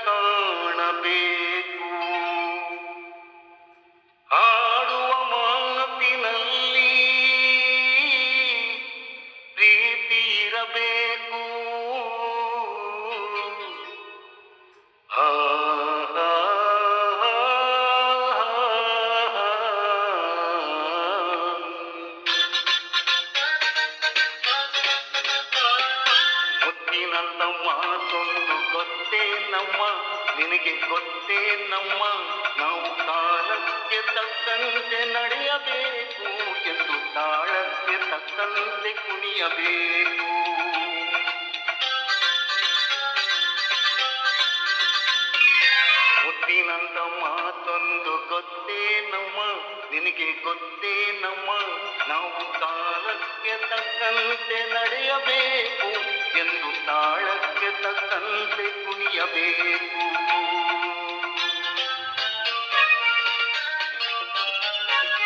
ಕಾಣಬೇಕು. ಹಾಡುವ ಮಾತಿನಲ್ಲಿ ಪ್ರೀತಿ ಇರಬೇಕು. ಮುತ್ತಿನಂತ ಮಾತೊಂದು ಗೊತ್ತೇ ನಮ್ಮ, ನಿನಗೆ ಗೊತ್ತೇ ನಮ್ಮ, ನಾವು ಕಾಲಕ್ಕೆ ತಕ್ಕಂತೆ ನಡೆಯಬೇಕು ಎಂದು ತಾಳಕ್ಕೆ ತಕ್ಕಂತೆ ಕುಣಿಯಬೇಕು. ಮುತ್ತಿನಂತ ಮಾತೊಂದು ಗೊತ್ತೇ ನಮ್ಮ, ನಿನಗೆ ಗೊತ್ತೇ ನಮ್ಮ, ನಾವು ಕಾಲಕ್ಕೆ ತಕ್ಕಂತೆ ನಡೆಯಬೇಕು ಎಂದು ತಾಳಕ್ಕೆ ತಕ್ಕಂತೆ ಕುಣಿಯಬೇಕು.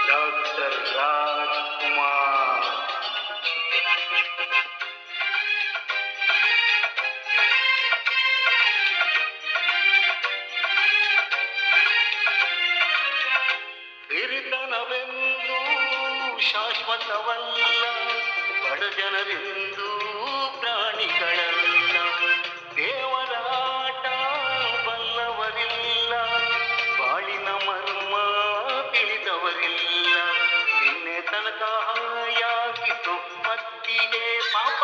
ಡಾಕ್ಟರ್ ರಾಜ್ಕುಮಾರ್. ಹಿರಿತನವೆಂದು ಶಾಶ್ವತವಲ್ಲ, ಬಡ ಜನರೆಂದು ಪ್ರಾಣಿಗಳಲ್ಲ, ದೇವರಾಟ ಬಲ್ಲವರಿಲ್ಲ, ಬಾಳಿನ ಮರ್ಮ ತಿಳಿದವರಿಲ್ಲ. ನಿನ್ನೆ ತನಕ ಹಾಯಾಗಿತ್ತು ಪತ್ತಿಗೆ ಪಾಪ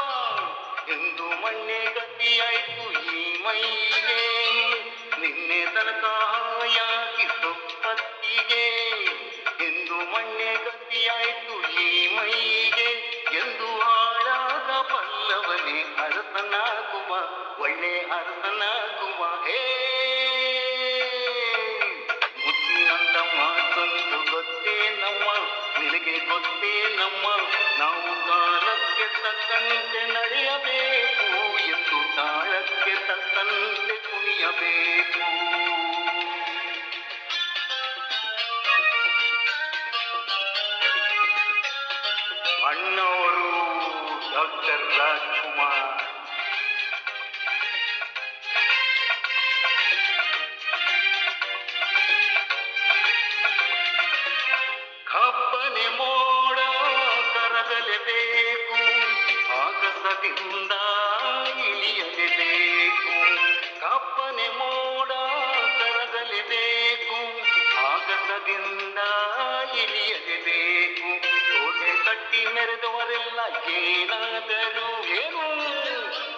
ಎಂದು ಮಣ್ಣೆ ಗತಿಯಾಯ್ತು ಈ ಮೈಗೆ. ನಿನ್ನೆ ತನಕ ಹಾಯಾಗಿತ್ತು ಪತ್ತಿಗೆ ಎಂದು ಮಣ್ಣೆ ಗತಿಯಾಯ್ತು ಈ ಮೈಗೆ. ಎಂದು ಹಾಳಾಗ ಬಲ್ಲವನೇ ಅರಸನಾಗುವ, ಒಳ್ಳೆ ಅರಸನಾಗುವ. ಹೇ ಮುತ್ತಿನಂತ ಮಾತೊಂದು ಗೊತ್ತೇ ನಮ್ಮ, ನಿನಗೆ ಗೊತ್ತೇ ನಮ್ಮ, ನಾವು ಕಾಲಕ್ಕೆ ತಕ್ಕಂತೆ ನಡೆಯಬೇಕು ಎಂದು ತಾಳಕ್ಕೆ ತಕ್ಕಂತೆ ಕುಣಿಯಬೇಕು. ಅಣ್ಣವರು ಡಾಕ್ಟರ್ ರಾಜ್ಕುಮಾರ್. ಕಬ್ಬನೆ ಮೋಡ ಕರಗಲೇಬೇಕು, ಆಗಸದಿಂದ ಇಳಿಯಲೇಬೇಕು. ಕಬ್ಬನೆ ಮೋಡ ಕರಗಲೇಬೇಕು, ಆಗಸದಿಂದ ಇಳಿಯಲೇಬೇಕು. ಕೋಟೆ ಕಟ್ಟಿ ಮೆರೆದವರೆಲ್ಲ ಏನಾದರೂ ಏನು,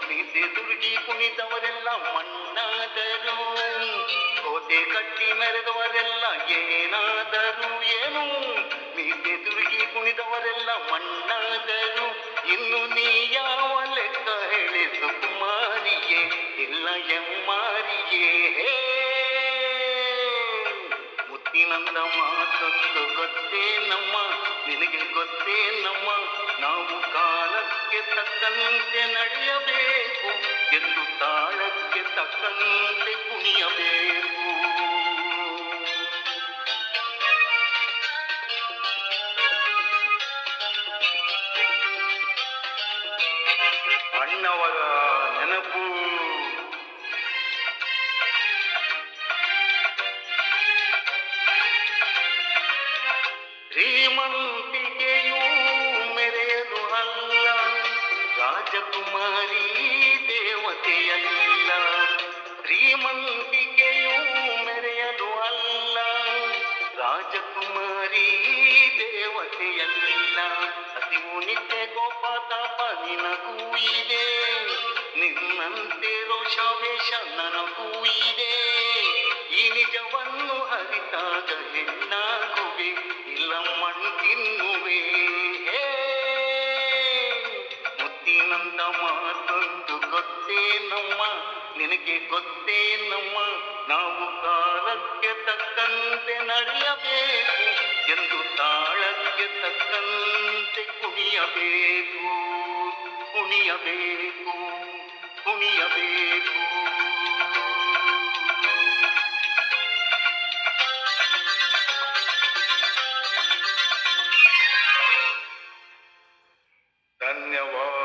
ಮೀಸೆ ದುರ್ಗಿ ಕುಣಿದವರೆಲ್ಲ ಮಣ್ಣಾದರು. ಕೋಟೆ ಕಟ್ಟಿ ಮೆರೆದವರೆಲ್ಲ ಏನಾದರೂ ಏನು, ಮೀಸೆ ದುರ್ಗಿ ಕುಣಿದವರೆಲ್ಲ ಮಣ್ಣಾದರು. ಇನ್ನು ನೀ ಯಾವ ಲೆಕ್ಕ ಹೇಳಿಸು ಕುಮಾರಿಯೇ, ಇಲ್ಲ ಎಮ್ಮಾರಿಯೇ. ಮುತ್ತಿನಂದ ಮಾತೊಂದು ಗೊತ್ತೇ ನಮ್ಮ, ನಿನಗೆ ಗೊತ್ತೇ ನಮ್ಮ, ನಾವು ಕಾಲಕ್ಕೆ ತಕ್ಕಂತೆ ನಡೆಯಬೇಕು ಎಂದು ತಾಳಕ್ಕೆ ತಕ್ಕಂತೆ ಕುಣಿಯಬೇಕು. ಅಣ್ಣವರ ನೆನಪು. ಶ್ರೀಮಂತಿಕೆಯೂ ಮೆರೆಯಲು ಅಲ್ಲ, ರಾಜಕುಮಾರಿ ದೇವತೆಯಲ್ಲ. ಶ್ರೀಮಂತಿಕೆಯೂ ಮೆರೆಯಲು ಅಲ್ಲ, ರಾಜಕುಮಾರಿ ದೇವತೆಯಲ್ಲ. ಹಸಿವು ನಿತ್ಯ ಕೋಪ ತಾಪ ನಿನಗೂ ಇದೆ, ನಿನ್ನಂತೆ ರೋಷಾವೇಶ ನನಗೂ ಇದೆ. ಈ ನಿಜವನ್ನು ಅರಿತಾಗ ಹೆಣ್ಣಾಗುವೆ, ಇಲ್ಲ ಮಣ್ಣು ತಿನ್ನುವೆ. ಮುತ್ತಿನಂದ ಮಾತೊಂದು ಗೊತ್ತೇ ನಮ್ಮ, ನಿನಗೆ ಗೊತ್ತೇ ನಮ್ಮ, ನಾವು ಕಾಲಕ್ಕೆ ತಕ್ಕಂತೆ ನಡೆಯಬೇಕು ಎಂದು ತಾಳಕ್ಕೆ ತಕ್ಕಂತೆ ಕುಣಿಯಬೇಕು, ಕುಣಿಯಬೇಕು, ಕುಣಿಯಬೇಕು. ಧನ್ಯವಾದ.